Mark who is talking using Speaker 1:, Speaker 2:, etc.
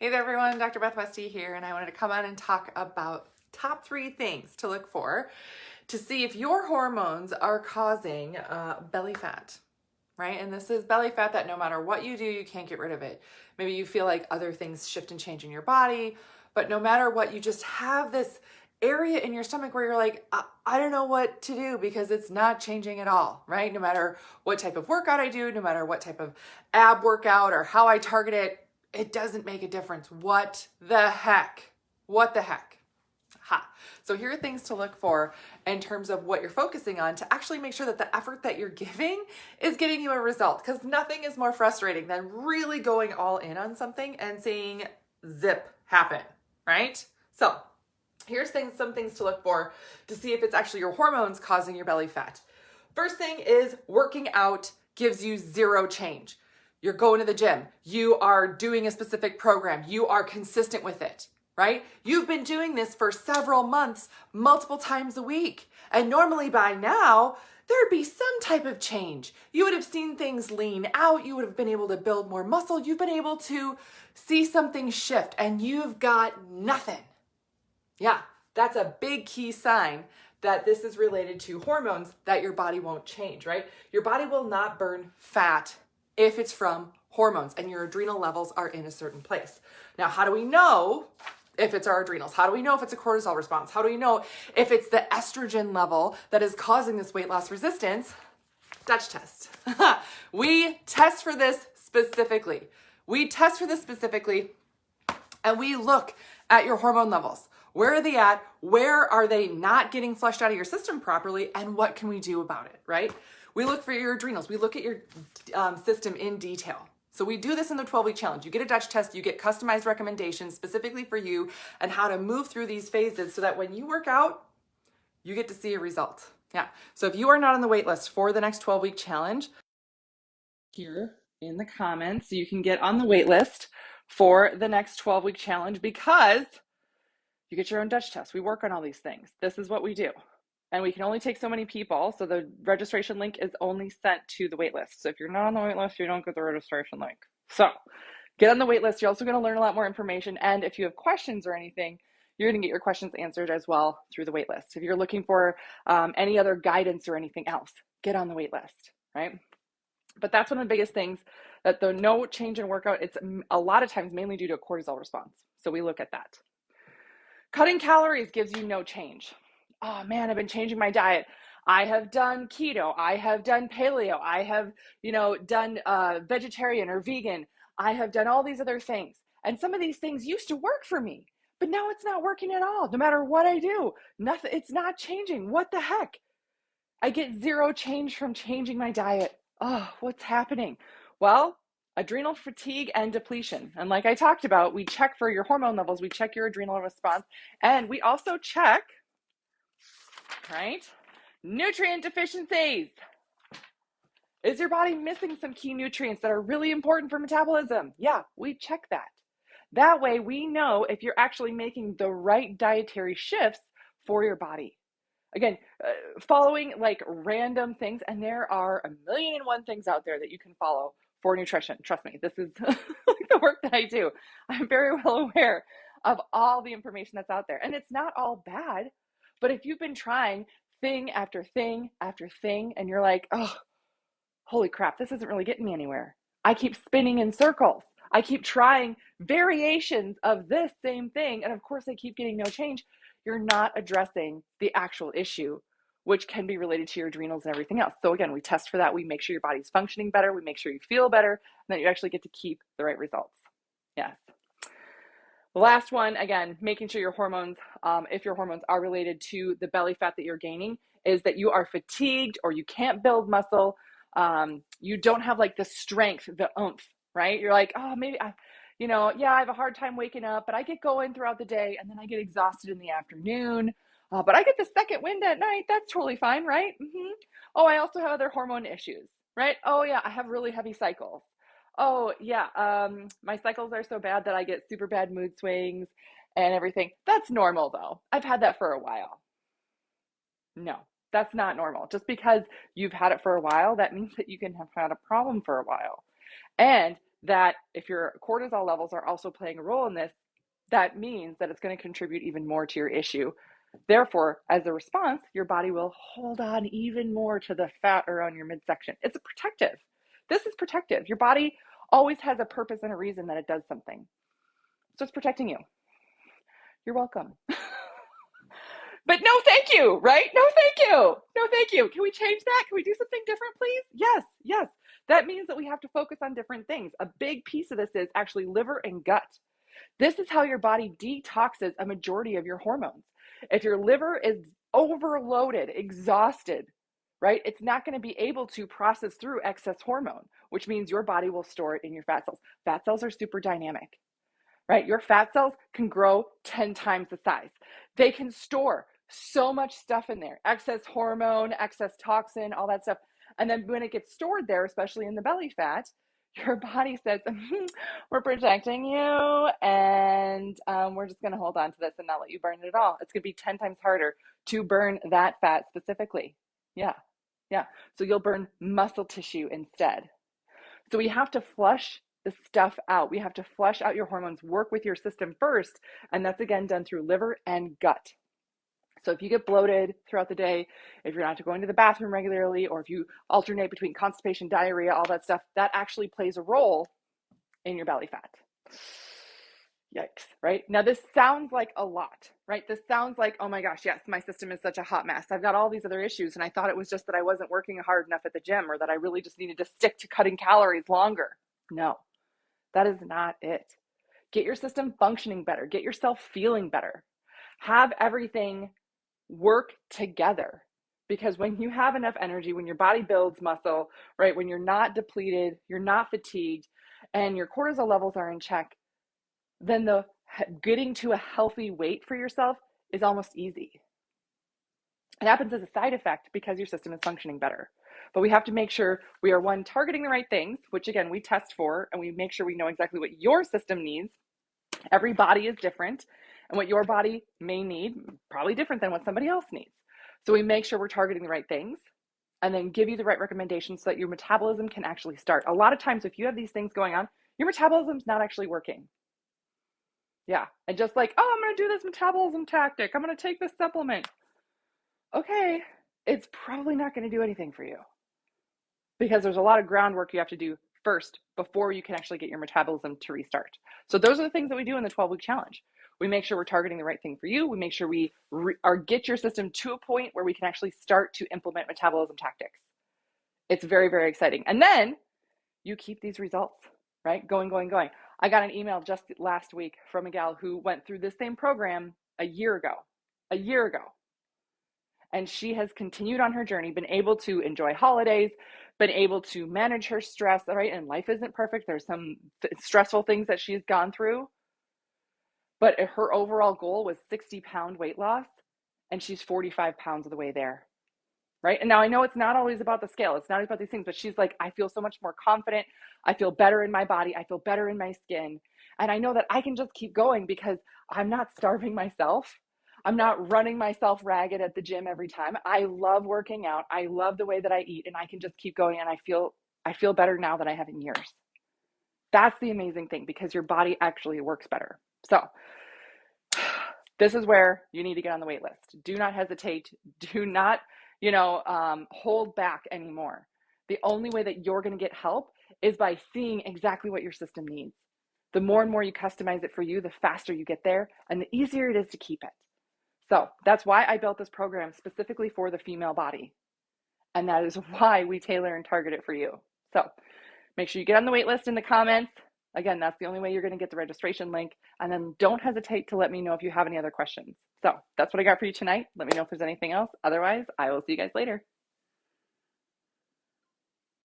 Speaker 1: Hey there everyone, Dr. Beth Westie here, and I wanted to come on and talk about top 3 things to look for to see if your hormones are causing belly fat, right? And this is belly fat that no matter what you do, you can't get rid of it. Maybe you feel like other things shift and change in your body, but no matter what, you just have this area in your stomach where you're like, I don't know what to do because it's not changing at all, right? No matter what type of workout I do, no matter what type of ab workout or how I target it, it doesn't make a difference. What the heck? What the heck? Ha. So here are things to look for in terms of what you're focusing on to actually make sure that the effort that you're giving is getting you a result, because nothing is more frustrating than really going all in on something and seeing zip happen, right? So here's some things to look for to see if it's actually your hormones causing your belly fat. First thing is working out gives you zero change. You're going to the gym. You are doing a specific program. You are consistent with it, right? You've been doing this for several months, multiple times a week. And normally by now, there'd be some type of change. You would have seen things lean out. You would have been able to build more muscle. You've been able to see something shift, and you've got nothing. Yeah, that's a big key sign that this is related to hormones, that your body won't change, right? Your body will not burn fat if it's from hormones and your adrenal levels are in a certain place. Now, how do we know if it's our adrenals? How do we know if it's a cortisol response? How do we know if it's the estrogen level that is causing this weight loss resistance? Dutch test. We test for this specifically. And we look at your hormone levels. Where are they at? Where are they not getting flushed out of your system properly? And what can we do about it, right? We look for your adrenals. We look at your system in detail. So we do this in the 12-week challenge. You get a Dutch test, you get customized recommendations specifically for you and how to move through these phases so that when you work out, you get to see a result. Yeah. So if you are not on the wait list for the next 12-week challenge, here in the comments, you can get on the wait list for the next 12-week challenge because you get your own Dutch test. We work on all these things. This is what we do. And we can only take so many people. So the registration link is only sent to the wait list. So if you're not on the wait list, you don't get the registration link. So get on the wait list. You're also going to learn a lot more information. And if you have questions or anything, you're going to get your questions answered as well through the wait list. If you're looking for any other guidance or anything else, get on the wait list, right? But that's one of the biggest things, that the no change in workout, it's a lot of times mainly due to a cortisol response. So we look at that. Cutting calories gives you no change. Oh man, I've been changing my diet. I have done keto. I have done paleo. I have, done vegetarian or vegan. I have done all these other things. And some of these things used to work for me, but now it's not working at all. No matter what I do, nothing, it's not changing. What the heck? I get zero change from changing my diet. Oh, what's happening? Well, adrenal fatigue and depletion. And like I talked about, we check for your hormone levels, we check your adrenal response, and we also check, right, nutrient deficiencies. Is your body missing some key nutrients that are really important for metabolism? Yeah, we check that. That way we know if you're actually making the right dietary shifts for your body. Again, following like random things, and there are 1,000,001 things out there that you can follow for nutrition. Trust me, this is the work that I do. I'm very well aware of all the information that's out there, and it's not all bad. But if you've been trying thing after thing after thing, and you're like, oh, holy crap, this isn't really getting me anywhere. I keep spinning in circles. I keep trying variations of this same thing, and of course I keep getting no change. You're not addressing the actual issue, which can be related to your adrenals and everything else. So again, we test for that. We make sure your body's functioning better. We make sure you feel better, and that you actually get to keep the right results. Yes. The last one, again, making sure your hormones, if your hormones are related to the belly fat that you're gaining, is that you are fatigued or you can't build muscle. You don't have like the strength, the oomph, right? You're like, oh, maybe I have a hard time waking up, but I get going throughout the day and then I get exhausted in the afternoon. But I get the second wind at night. That's totally fine, right? Mm-hmm. Oh, I also have other hormone issues, right? Oh yeah, I have really heavy cycles. Oh yeah, my cycles are so bad that I get super bad mood swings and everything. That's normal though. I've had that for a while. No, that's not normal. Just because you've had it for a while, that means that you can have had a problem for a while. And that if your cortisol levels are also playing a role in this, that means that it's going to contribute even more to your issue. Therefore, as a response, your body will hold on even more to the fat around your midsection. It's a protective. This is protective. Your body always has a purpose and a reason that it does something. So it's protecting you. You're welcome. But no, thank you, right? No, thank you. No, thank you. Can we change that? Can we do something different, please? Yes, yes. That means that we have to focus on different things. A big piece of this is actually liver and gut. This is how your body detoxes a majority of your hormones. If your liver is overloaded, exhausted, right, it's not going to be able to process through excess hormone, which means your body will store it in your fat cells. Fat cells are super dynamic, right? Your fat cells can grow 10 times the size. They can store so much stuff in there, excess hormone, excess toxin, all that stuff. And then when it gets stored there, especially in the belly fat, your body says, we're protecting you, and we're just going to hold on to this and not let you burn it at all. It's going to be 10 times harder to burn that fat specifically. Yeah. So you'll burn muscle tissue instead. So we have to flush the stuff out. We have to flush out your hormones, work with your system first, and that's again done through liver and gut. So if you get bloated throughout the day, if you're not going to the bathroom regularly, or if you alternate between constipation, diarrhea, all that stuff, that actually plays a role in your belly fat. Yikes, right? Now this sounds like a lot, right? This sounds like, oh my gosh, yes, my system is such a hot mess. I've got all these other issues, and I thought it was just that I wasn't working hard enough at the gym, or that I really just needed to stick to cutting calories longer. No, that is not it. Get your system functioning better. Get yourself feeling better. Have everything work together, because when you have enough energy, when your body builds muscle, right, when you're not depleted, you're not fatigued, and your cortisol levels are in check, then the getting to a healthy weight for yourself is almost easy. It happens as a side effect because your system is functioning better. But we have to make sure we are, one, targeting the right things, which again we test for, and we make sure we know exactly what your system needs. Every body is different, and what your body may need, probably different than what somebody else needs. So we make sure we're targeting the right things, and then give you the right recommendations so that your metabolism can actually start. A lot of times, if you have these things going on, your metabolism's not actually working. Yeah, and just like, oh, I'm going to do this metabolism tactic, I'm going to take this supplement. Okay, it's probably not going to do anything for you, because there's a lot of groundwork you have to do first before you can actually get your metabolism to restart. So those are the things that we do in the 12-week challenge. We make sure we're targeting the right thing for you. We make sure we get your system to a point where we can actually start to implement metabolism tactics. It's very, very exciting. And then you keep these results, right? Going. I got an email just last week from a gal who went through this same program a year ago. And she has continued on her journey, been able to enjoy holidays, been able to manage her stress, right? And life isn't perfect. There's some stressful things that she's gone through. But her overall goal was 60-pound weight loss, and she's 45 pounds of the way there, right? And now I know it's not always about the scale. It's not always about these things, but she's like, I feel so much more confident. I feel better in my body. I feel better in my skin. And I know that I can just keep going because I'm not starving myself. I'm not running myself ragged at the gym every time. I love working out. I love the way that I eat, and I can just keep going. And I feel better now than I have in years. That's the amazing thing, because your body actually works better. So this is where you need to get on the wait list. Do not hesitate. Do not, hold back anymore. The only way that you're going to get help is by seeing exactly what your system needs. The more and more you customize it for you, the faster you get there, and the easier it is to keep it. So that's why I built this program specifically for the female body. And that is why we tailor and target it for you. So make sure you get on the wait list in the comments. Again, that's the only way you're going to get the registration link. And then don't hesitate to let me know if you have any other questions. So that's what I got for you tonight. Let me know if there's anything else. Otherwise, I will see you guys later.